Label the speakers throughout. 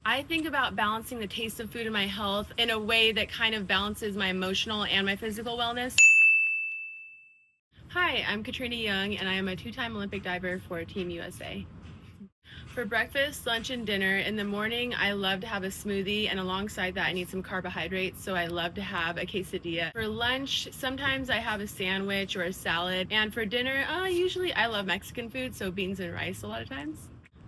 Speaker 1: I think about balancing the taste of food and my health in a way that kind of balances my emotional and my physical wellness. Hi, I'm Katrina Young, and I am a two-time Olympic diver for Team USA. For breakfast, lunch, and dinner, in the morning, I love to have a smoothie, and alongside that, I need some carbohydrates, so I love to have a quesadilla. For lunch, sometimes I have a sandwich or a salad, and for dinner, usually I love Mexican food, so beans and rice a lot of times.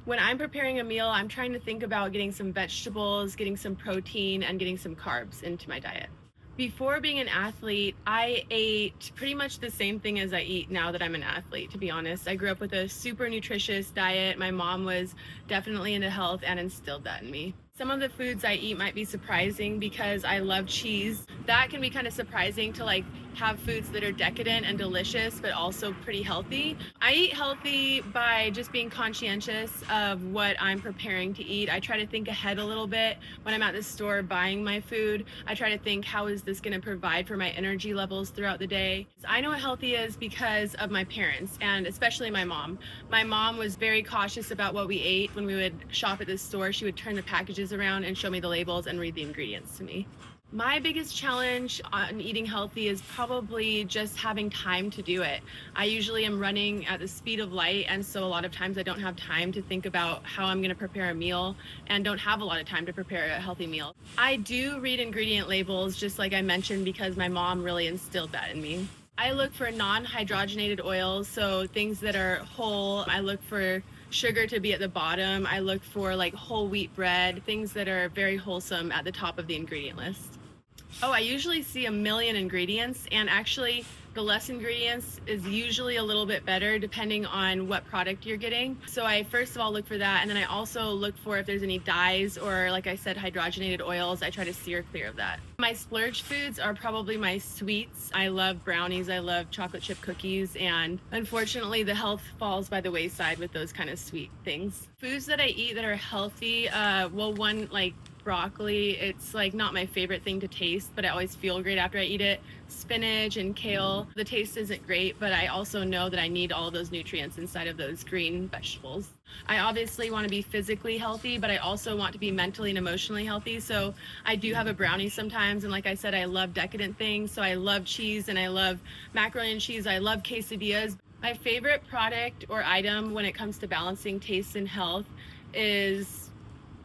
Speaker 1: When I'm preparing a meal, I'm trying to think about getting some vegetables, getting some protein, and getting some carbs into my diet. Before being an athlete, I ate pretty much the same thing as I eat now that I'm an athlete, to be honest. I grew up with a super nutritious diet. My mom was definitely into health and instilled that in me. Some of the foods I eat might be surprising because I love cheese. That can be kind of surprising to have foods that are decadent and delicious, but also pretty healthy. I eat healthy by just being conscientious of what I'm preparing to eat. I try to think ahead a little bit when I'm at the store buying my food. I try to think, how is this going to provide for my energy levels throughout the day? I know what healthy is because of my parents, and especially my mom. My mom was very cautious about what we ate. When we would shop at the store, she would turn the packages around and show me the labels and read the ingredients to me. My biggest challenge on eating healthy is probably just having time to do it. I usually am running at the speed of light, and so a lot of times I don't have time to think about how I'm going to prepare a meal and don't have a lot of time to prepare a healthy meal. I do read ingredient labels, just like I mentioned, because my mom really instilled that in me. I look for non-hydrogenated oils, so things that are whole. I look for sugar to be at the bottom. I look for whole wheat bread, things that are very wholesome at the top of the ingredient list. Oh, I usually see a million ingredients, and actually the less ingredients is usually a little bit better depending on what product you're getting. So I first of all look for that, and then I also look for if there's any dyes or, like I said, hydrogenated oils. I try to steer clear of that. My splurge foods are probably my sweets. I love brownies, I love chocolate chip cookies, and unfortunately the health falls by the wayside with those kind of sweet things. Foods that I eat that are healthy, broccoli, it's not my favorite thing to taste, but I always feel great after I eat it. Spinach and kale, the taste isn't great, but I also know that I need all of those nutrients inside of those green vegetables. I obviously want to be physically healthy, but I also want to be mentally and emotionally healthy. So I do have a brownie sometimes, and like I said, I love decadent things. So I love cheese, and I love macaroni and cheese. I love quesadillas. My favorite product or item when it comes to balancing taste and health is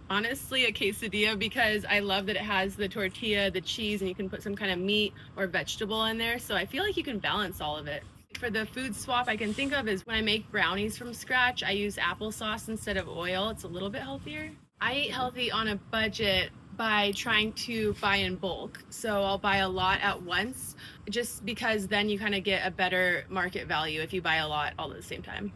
Speaker 1: honestly a quesadilla, because I love that it has the tortilla, the cheese, and you can put some kind of meat or vegetable in there. So I feel like you can balance all of it. For the food swap I can think of is when I make brownies from scratch, I use applesauce instead of oil. It's a little bit healthier. I eat healthy on a budget by trying to buy in bulk. So I'll buy a lot at once, just because then you kind of get a better market value if you buy a lot all at the same time.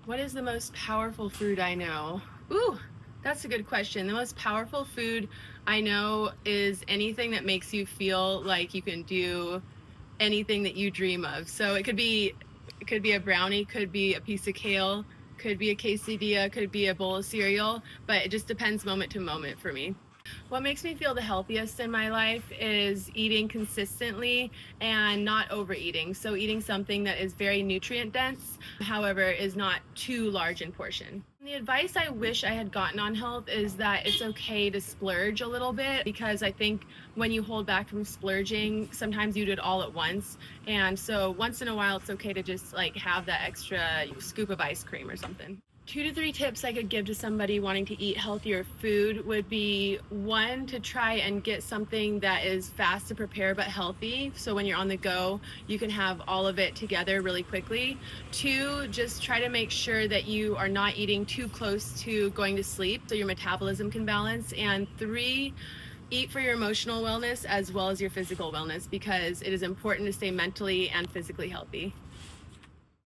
Speaker 1: What is the most powerful food I know? Ooh, that's a good question. The most powerful food I know is anything that makes you feel like you can do anything that you dream of. So it could be a brownie, could be a piece of kale, could be a quesadilla, could be a bowl of cereal, but it just depends moment to moment for me. What makes me feel the healthiest in my life is eating consistently and not overeating. So eating something that is very nutrient dense, however, is not too large in portion. The advice I wish I had gotten on health is that it's okay to splurge a little bit, because I think when you hold back from splurging, sometimes you do it all at once. And so once in a while, it's okay to just have that extra scoop of ice cream or something. 2 to 3 tips I could give to somebody wanting to eat healthier food would be, 1, to try and get something that is fast to prepare but healthy, so when you're on the go, you can have all of it together really quickly. 2, just try to make sure that you are not eating too close to going to sleep so your metabolism can balance. And 3, eat for your emotional wellness as well as your physical wellness, because it is important to stay mentally and physically healthy.